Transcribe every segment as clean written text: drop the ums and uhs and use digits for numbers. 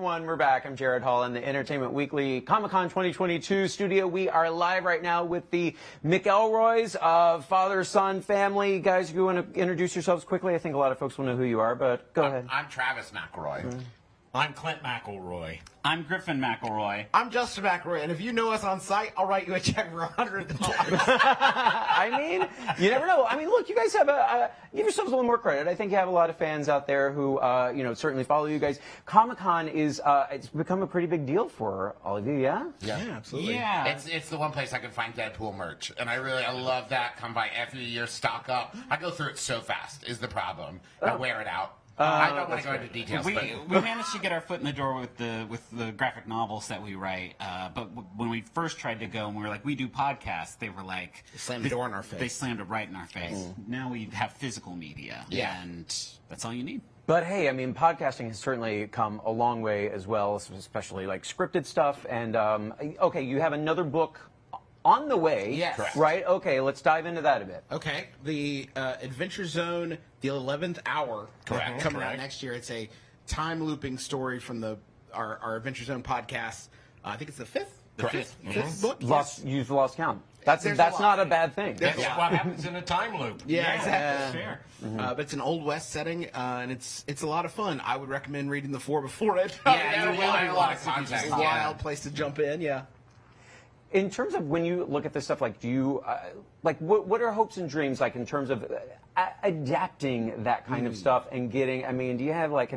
everyone, we're back. I'm Jared Hall in the Entertainment Weekly Comic-Con 2022 studio. We are live right now with the McElroys, father, son, family. Guys, if you want to introduce yourselves quickly, I think a lot of folks will know who you are, but go ahead. I'm Travis McElroy. I'm Clint McElroy. I'm Griffin McElroy. I'm Justin McElroy, and if you know us on site, I'll write you a check for $100. I mean, you never know. I mean, look, you guys have give yourselves a little more credit. I think you have a lot of fans out there who, certainly follow you guys. Comic-Con is, it's become a pretty big deal for all of you, yeah? Yeah, absolutely. Yeah. It's the one place I can find Deadpool merch, and I love that. Come by every year, stock up. I go through it so fast is the problem. I wear it out. I don't want to go into details. We managed to get our foot in the door with the graphic novels that we write, but when we first tried to go and we were like, we do podcasts, they were like... They slammed the door in our face. They slammed it right in our face. Now we have physical media, and that's all you need. But hey, I mean, podcasting has certainly come a long way as well, especially like scripted stuff. And, okay, you have another book on the way, yes. Right? Okay, let's dive into that a bit. Okay, the Adventure Zone, the 11th Hour, coming out next year. It's a time-looping story from our Adventure Zone podcast. I think it's the fifth? Fifth book? You've lost count. That's not a bad thing. That's what happens in a time loop. Yeah, exactly. Fair. But it's an Old West setting, and it's a lot of fun. I would recommend reading the 4 before it. Yeah, you will. A lot of context. It's a wild place to jump in, yeah. In terms of when you look at this stuff, like, do you, what are hopes and dreams, like, in terms of adapting that kind of stuff and getting, I mean, do you have, like,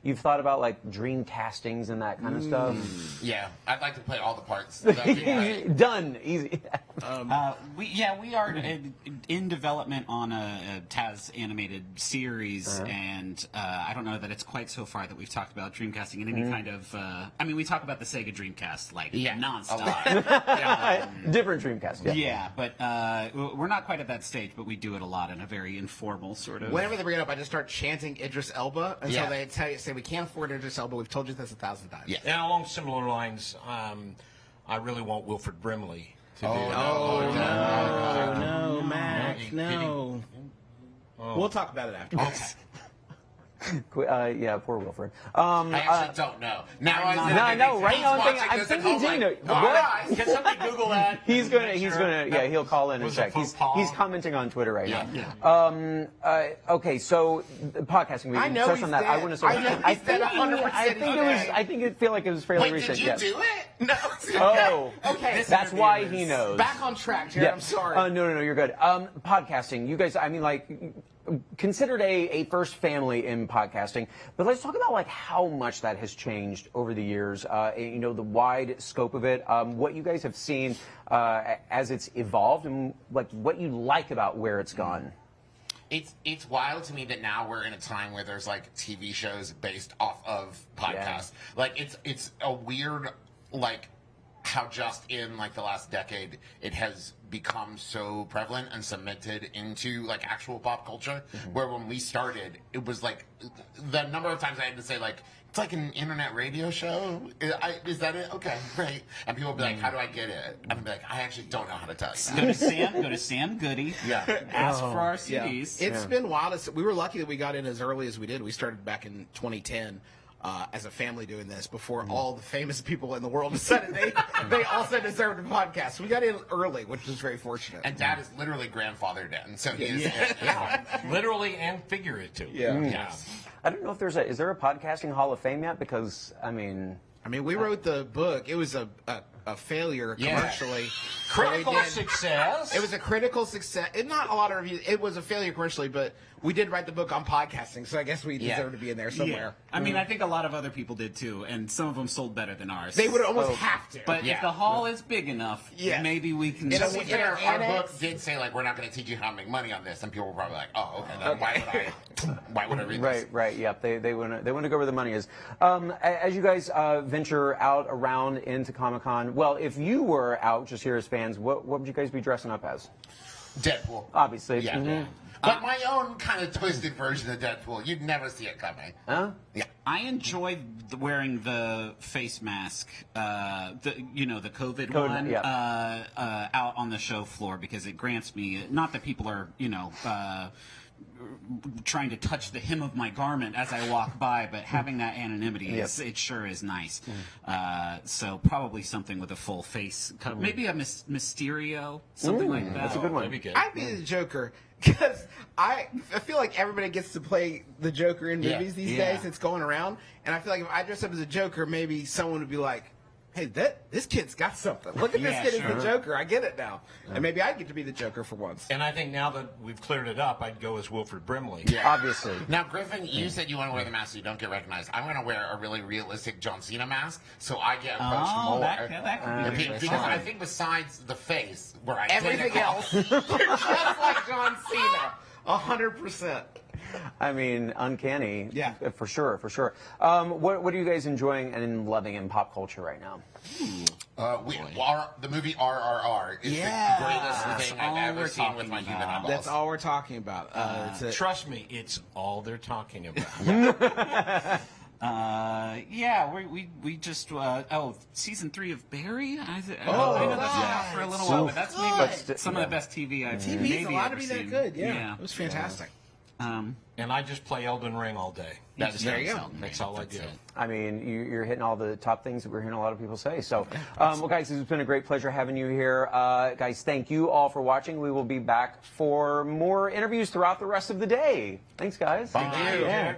you've thought about, like, dream castings and that kind of stuff? Yeah, I'd like to play all the parts. Done. Easy. We are in development on a Taz animated series, and I don't know that it's quite so far that we've talked about Dreamcasting in any kind of. I mean, we talk about the Sega Dreamcast nonstop. Different Dreamcast. Yeah, but we're not quite at that stage, but we do it a lot in a very informal sort of. Whenever they bring it up, I just start chanting Idris Elba until they say we can't afford Idris Elba. We've told you this 1,000 times. Yeah. And along similar lines, I really want Wilford Brimley to do it. No, Mac, no. We'll talk about it afterwards. Yeah, poor Wilfred. I actually don't know. Now I know, right? I think he did know. Can somebody Google that? He's gonna, yeah, he'll call in and check. He's commenting on Twitter right now. Okay, so podcasting. We can touch on that. I want to start. I think it feel like it was fairly recent. Did you do it? No. Oh, okay. That's why he knows. Back on track, Jared. I'm sorry. No, you're good. Podcasting. You guys, I mean, like, considered a first family in podcasting, but let's talk about like how much that has changed over the years. The wide scope of it, what you guys have seen as it's evolved, and like what you like about where it's gone. It's wild to me that now we're in a time where there's like TV shows based off of podcasts. Yeah. Like it's a weird like how just in like the last decade it has become so prevalent and cemented into like actual pop culture, where when we started it was like the number of times I had to say like it's like an internet radio show. Is that it? Okay, great. And people would be like, how do I get it? I'd be like, I actually don't know how to tell you. Go to Sam Goody. Yeah. Ask for our CDs. Yeah. It's been wild. We were lucky that we got in as early as we did. We started back in 2010. As a family doing this before all the famous people in the world decided they also deserved a podcast. We got in early, which was very fortunate. And Dad is literally grandfathered in, so he's literally and figuratively. Yeah. I don't know if is there a podcasting Hall of Fame yet? Because I mean, we wrote the book. It was a failure commercially. Critical success. It was a critical success. Not a lot of reviews. It was a failure commercially, but we did write the book on podcasting, so I guess we deserve to be in there somewhere. I mean, I think a lot of other people did too, and some of them sold better than ours. They would almost have to. But if the hall is big enough, maybe we can. Our book did say like we're not going to teach you how to make money on this, and people were probably like, oh, okay, then why would I read this? Right. Yep. They want to go where the money is. As you guys venture out around into Comic-Con, well, if you were out just here as fans, what would you guys be dressing up as? Deadpool. Obviously. Yeah. But my own kind of twisted version of Deadpool. You'd never see it coming. Huh? Yeah. I enjoy wearing the face mask, the COVID one, out on the show floor because it grants me, not that people are, trying to touch the hem of my garment as I walk by, but having that anonymity it sure is nice. So probably something with a full face, maybe a Mysterio, something like that. That's a good one. That'd be good. I'd be the Joker because I feel like everybody gets to play the Joker in movies these days. It's going around, and I feel like if I dress up as a Joker, maybe someone would be like, hey, this kid's got something. Look at this kid as the Joker. I get it now. And maybe I'd get to be the Joker for once. And I think now that we've cleared it up, I'd go as Wilford Brimley. Obviously. Now, Griffin, you said you want to wear the mask so you don't get recognized. I'm going to wear a really realistic John Cena mask so I get approached more. That could be Because I think besides the face, where I Everything else, you're just like John Cena. 100%. I mean, uncanny. Yeah. For sure, for sure. What are you guys enjoying and loving in pop culture right now? The movie RRR is the greatest thing I've ever seen with my human eyeballs. That's all we're talking about. Trust me, it's all they're talking about. We just season 3 of Barry. I know that's been out for a little while, but that's maybe some of the best TV I've TV's maybe allowed ever to be seen. that good. Yeah. It was fantastic. And I just play Elden Ring all day. There you go. That's all I do. I mean, you're hitting all the top things that we're hearing a lot of people say. So, well, guys, it's been a great pleasure having you here. Guys, thank you all for watching. We will be back for more interviews throughout the rest of the day. Thanks, guys. Thank you. Yeah.